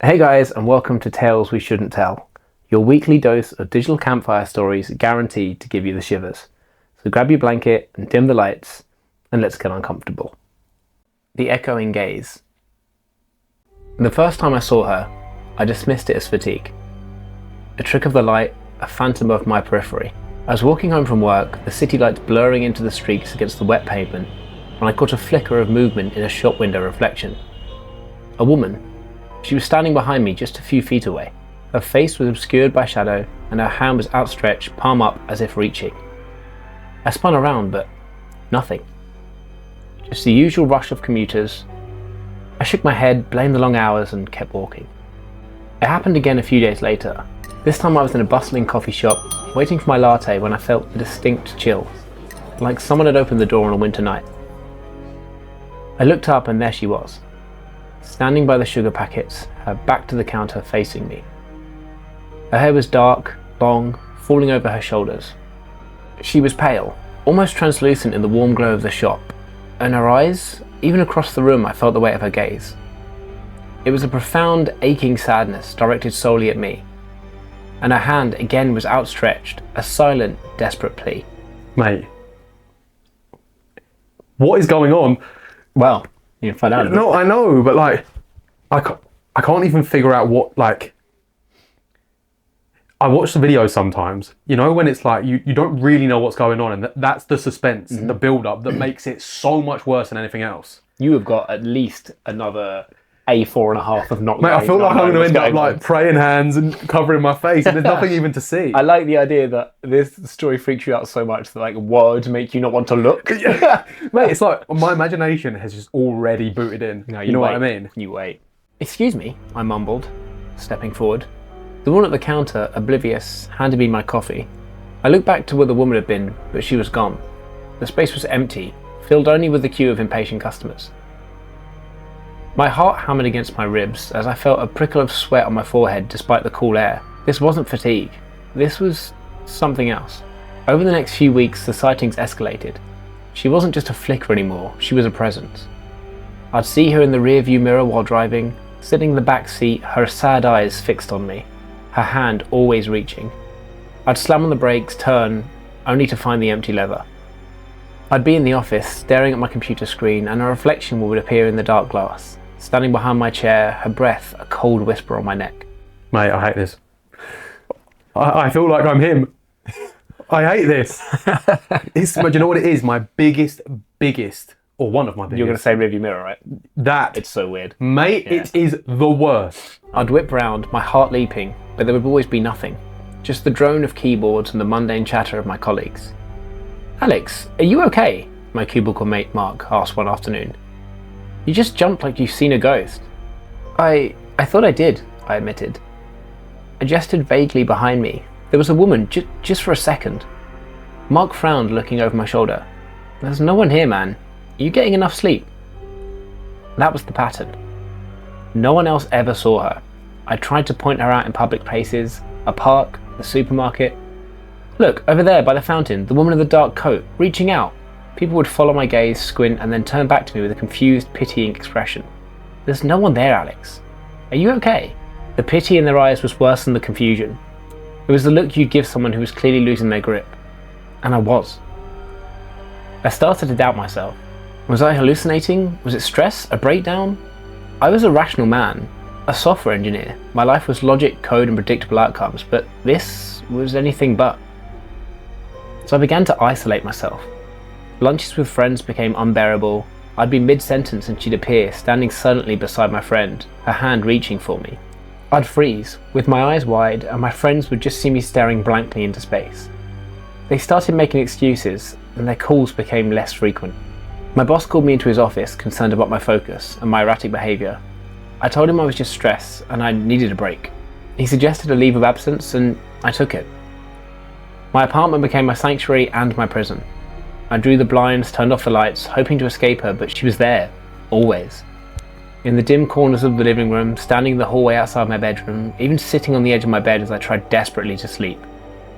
Hey guys, and welcome to Tales We Shouldn't Tell, your weekly dose of digital campfire stories guaranteed to give you the shivers. So grab your blanket and dim the lights, and let's get uncomfortable. The echoing gaze. The first time I saw her, I dismissed it as fatigue. A trick of the light, a phantom of my periphery. I was walking home from work, the city lights blurring into the streets against the wet pavement, when I caught a flicker of movement in a shop window reflection. A woman. She was standing behind me just a few feet away. Her face was obscured by shadow, and her hand was outstretched, palm up, as if reaching. I spun around, but nothing. Just the usual rush of commuters. I shook my head, blamed the long hours, and kept walking. It happened again a few days later. This time I was in a bustling coffee shop, waiting for my latte when I felt a distinct chill, like someone had opened the door on a winter night. I looked up and there she was, standing by the sugar packets, her back to the counter facing me. Her hair was dark, long, falling over her shoulders. She was pale, almost translucent in the warm glow of the shop, and her eyes, even across the room I felt the weight of her gaze. It was a profound, aching sadness directed solely at me, and her hand again was outstretched, a silent, desperate plea. Mate, what is going on? Well, you can find out. No, I know, but like, I can't even figure out what, like, I watch the videos sometimes, you know, when it's like, you don't really know what's going on, and that's the suspense, the build-up that makes it so much worse than anything else. You have got at least another A4.5 of not. Mate, I feel like I'm going to end up like praying hands and covering my face, and there's nothing even to see. I like the idea that this story freaks you out so much that like words make you not want to look. Yeah. Mate, it's like my imagination has just already booted in. No, you know what I mean? You wait. Excuse me, I mumbled, stepping forward. The woman at the counter, oblivious, handed me my coffee. I looked back to where the woman had been, but she was gone. The space was empty, filled only with the queue of impatient customers. My heart hammered against my ribs as I felt a prickle of sweat on my forehead despite the cool air. This wasn't fatigue. This was something else. Over the next few weeks, the sightings escalated. She wasn't just a flicker anymore, she was a presence. I'd see her in the rearview mirror while driving, sitting in the back seat, her sad eyes fixed on me, her hand always reaching. I'd slam on the brakes, turn, only to find the empty lever. I'd be in the office, staring at my computer screen, and a reflection would appear in the dark glass. Standing behind my chair, her breath a cold whisper on my neck. Mate, I hate this. I feel like I'm him. I hate this. But you know what it is? My biggest, or one of my biggest. You're going to say rearview mirror, right? That. It's so weird. Mate, yeah. It is the worst. I'd whip round, my heart leaping, but there would always be nothing. Just the drone of keyboards and the mundane chatter of my colleagues. Alex, are you okay? My cubicle mate Mark asked one afternoon. You just jumped like you've seen a ghost. I thought I did, I admitted. I gestured vaguely behind me. There was a woman, just for a second. Mark frowned, looking over my shoulder. There's no one here, man. Are you getting enough sleep? That was the pattern. No one else ever saw her. I tried to point her out in public places, a park, the supermarket. Look, over there by the fountain, the woman in the dark coat, reaching out. People would follow my gaze, squint, and then turn back to me with a confused, pitying expression. There's no one there, Alex. Are you okay? The pity in their eyes was worse than the confusion. It was the look you'd give someone who was clearly losing their grip. And I was. I started to doubt myself. Was I hallucinating? Was it stress? A breakdown? I was a rational man, a software engineer. My life was logic, code, and predictable outcomes, but this was anything but. So I began to isolate myself. Lunches with friends became unbearable. I'd be mid-sentence and she'd appear, standing silently beside my friend, her hand reaching for me. I'd freeze, with my eyes wide, and my friends would just see me staring blankly into space. They started making excuses, and their calls became less frequent. My boss called me into his office, concerned about my focus and my erratic behaviour. I told him I was just stressed and I needed a break. He suggested a leave of absence, and I took it. My apartment became my sanctuary and my prison. I drew the blinds, turned off the lights, hoping to escape her, but she was there, always. In the dim corners of the living room, standing in the hallway outside my bedroom, even sitting on the edge of my bed as I tried desperately to sleep.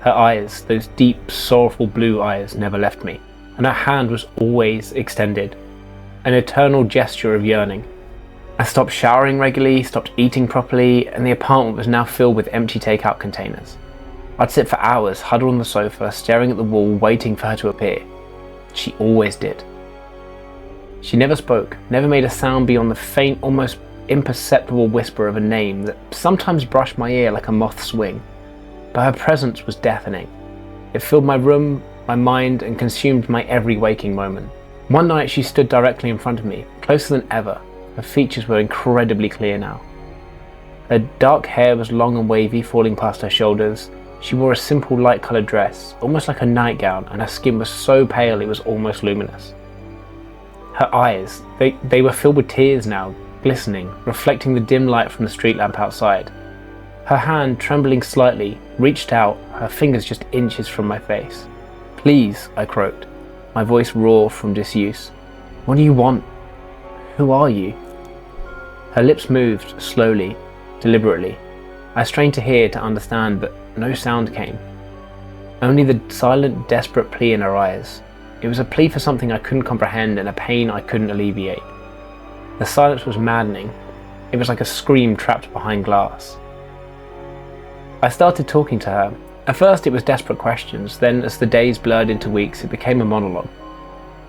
Her eyes, those deep, sorrowful blue eyes, never left me, and her hand was always extended, an eternal gesture of yearning. I stopped showering regularly, stopped eating properly, and the apartment was now filled with empty takeout containers. I'd sit for hours, huddled on the sofa, staring at the wall, waiting for her to appear. She always did. She never spoke, never made a sound beyond the faint, almost imperceptible whisper of a name that sometimes brushed my ear like a moth's wing. But her presence was deafening. It filled my room, my mind, and consumed my every waking moment. One night she stood directly in front of me, closer than ever. Her features were incredibly clear now. Her dark hair was long and wavy, falling past her shoulders. She wore a simple light-coloured dress, almost like a nightgown, and her skin was so pale it was almost luminous. Her eyes, they were filled with tears now, glistening, reflecting the dim light from the street lamp outside. Her hand, trembling slightly, reached out, her fingers just inches from my face. "Please," I croaked, my voice raw from disuse. "What do you want? Who are you?" Her lips moved, slowly, deliberately. I strained to hear, to understand, but no sound came. Only the silent, desperate plea in her eyes. It was a plea for something I couldn't comprehend and a pain I couldn't alleviate. The silence was maddening. It was like a scream trapped behind glass. I started talking to her. At first it was desperate questions, then as the days blurred into weeks it became a monologue.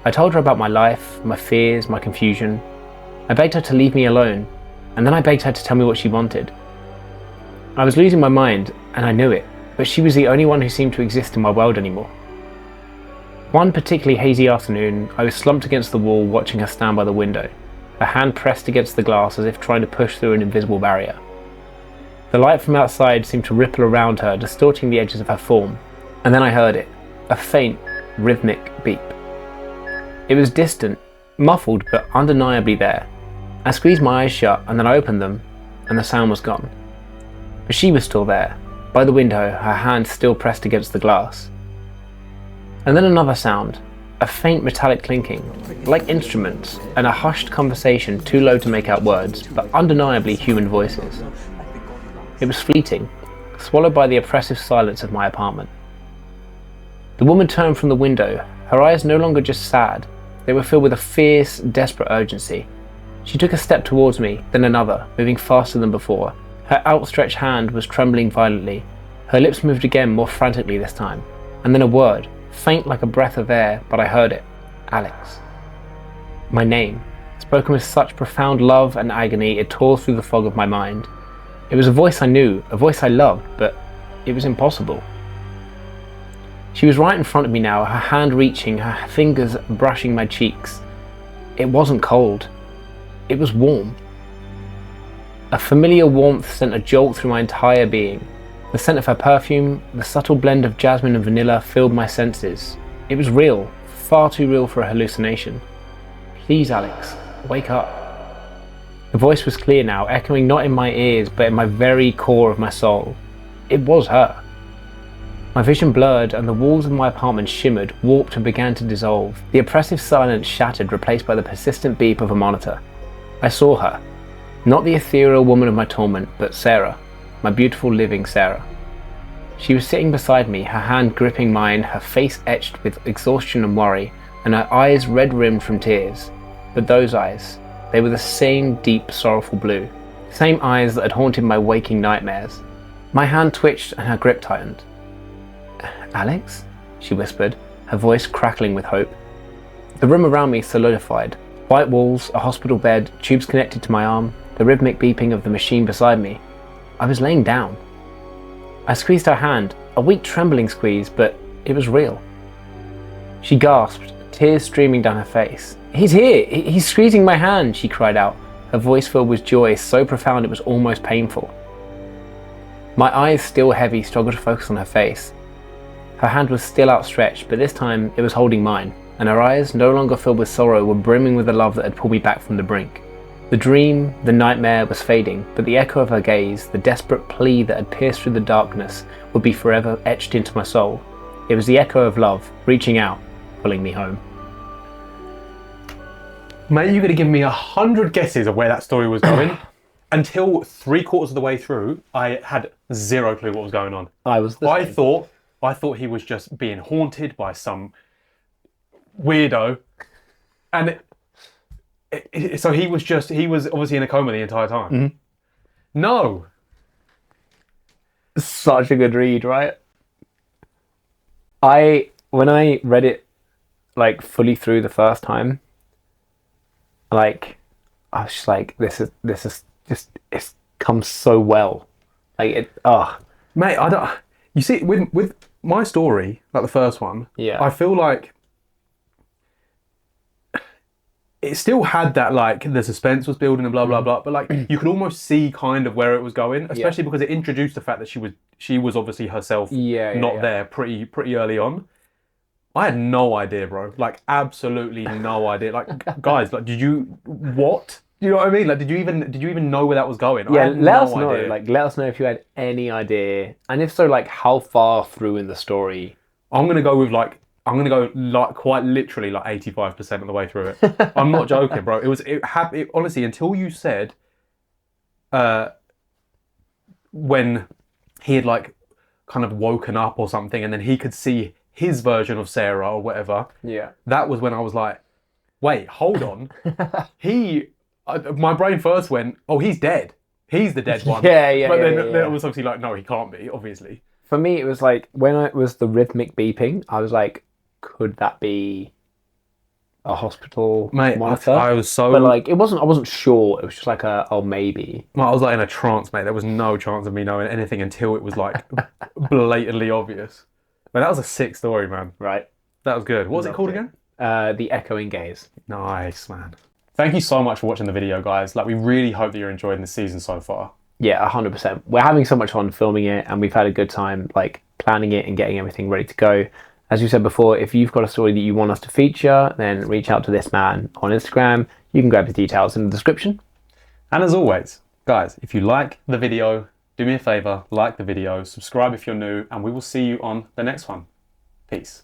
I told her about my life, my fears, my confusion. I begged her to leave me alone, and then I begged her to tell me what she wanted. I was losing my mind, and I knew it, but she was the only one who seemed to exist in my world anymore. One particularly hazy afternoon, I was slumped against the wall watching her stand by the window, her hand pressed against the glass as if trying to push through an invisible barrier. The light from outside seemed to ripple around her, distorting the edges of her form, and then I heard it, a faint, rhythmic beep. It was distant, muffled, but undeniably there. I squeezed my eyes shut, and then I opened them, and the sound was gone. But she was still there, by the window, her hand still pressed against the glass. And then another sound, a faint metallic clinking, like instruments, and a hushed conversation too low to make out words, but undeniably human voices. It was fleeting, swallowed by the oppressive silence of my apartment. The woman turned from the window, her eyes no longer just sad, they were filled with a fierce, desperate urgency. She took a step towards me, then another, moving faster than before. Her outstretched hand was trembling violently. Her lips moved again, more frantically this time. And then a word, faint like a breath of air, but I heard it. Alex. My name, spoken with such profound love and agony it tore through the fog of my mind. It was a voice I knew, a voice I loved, but it was impossible. She was right in front of me now, her hand reaching, her fingers brushing my cheeks. It wasn't cold. It was warm. A familiar warmth sent a jolt through my entire being. The scent of her perfume, the subtle blend of jasmine and vanilla filled my senses. It was real, far too real for a hallucination. "Please, Alex, wake up." The voice was clear now, echoing not in my ears, but in my very core of my soul. It was her. My vision blurred, and the walls of my apartment shimmered, warped, and began to dissolve. The oppressive silence shattered, replaced by the persistent beep of a monitor. I saw her. Not the ethereal woman of my torment, but Sarah, my beautiful living Sarah. She was sitting beside me, her hand gripping mine, her face etched with exhaustion and worry, and her eyes red-rimmed from tears. But those eyes, they were the same deep, sorrowful blue. The same eyes that had haunted my waking nightmares. My hand twitched and her grip tightened. "Alex?" she whispered, her voice crackling with hope. The room around me solidified. White walls, a hospital bed, tubes connected to my arm, the rhythmic beeping of the machine beside me. I was laying down. I squeezed her hand, a weak trembling squeeze, but it was real. She gasped, tears streaming down her face. "He's here! He's squeezing my hand!" she cried out, her voice filled with joy so profound it was almost painful. My eyes, still heavy, struggled to focus on her face. Her hand was still outstretched, but this time it was holding mine, and her eyes, no longer filled with sorrow, were brimming with the love that had pulled me back from the brink. The dream, the nightmare was fading, but the echo of her gaze, the desperate plea that had pierced through the darkness, would be forever etched into my soul. It was the echo of love, reaching out, pulling me home. Mate, you could have given me 100 guesses of where that story was going. Until 3/4 of the way through, I had zero clue what was going on. I thought he was just being haunted by some weirdo, and So he was obviously in a coma the entire time. Mm-hmm. No. Such a good read, right? When I read it like fully through the first time, like I was just like, this is just it's come so well. Like it Mate, I don't. You see, with my story, like the first one, Yeah. I feel like it still had that, like, the suspense was building and blah blah blah, but like you could almost see kind of where it was going, especially because it introduced the fact that she was obviously herself not there pretty early on. I had no idea, bro. Like, absolutely no idea. Like, guys, like, did you what? You know what I mean? Like, did you even know where that was going? Yeah, I had let us no know. idea. Like, let us know if you had any idea, and if so, like, how far through in the story. I'm gonna go like quite literally like 85% of the way through it. I'm not joking, bro. It honestly, until you said when he had like kind of woken up or something, and then he could see his version of Sarah or whatever. Yeah. That was when I was like, wait, hold on. My brain first went, oh, he's dead. He's the dead one. Yeah. But then it was obviously like, no, he can't be, obviously. For me, it was like when it was the rhythmic beeping, I was like, could that be a hospital monitor? I was so. But like, it wasn't. I wasn't sure. It was just like maybe. I was like in a trance, mate. There was no chance of me knowing anything until it was like blatantly obvious. But that was a sick story, man. Right. That was good. What was it called again? The Echoing Gaze. Nice, man. Thank you so much for watching the video, guys. Like, we really hope that you're enjoying the season so far. Yeah, 100%. We're having so much fun filming it, and we've had a good time like planning it and getting everything ready to go. As you said before, if you've got a story that you want us to feature, then reach out to this man on Instagram. You can grab the details in the description. And as always, guys, if you like the video, do me a favor, like the video, subscribe if you're new, and we will see you on the next one. Peace.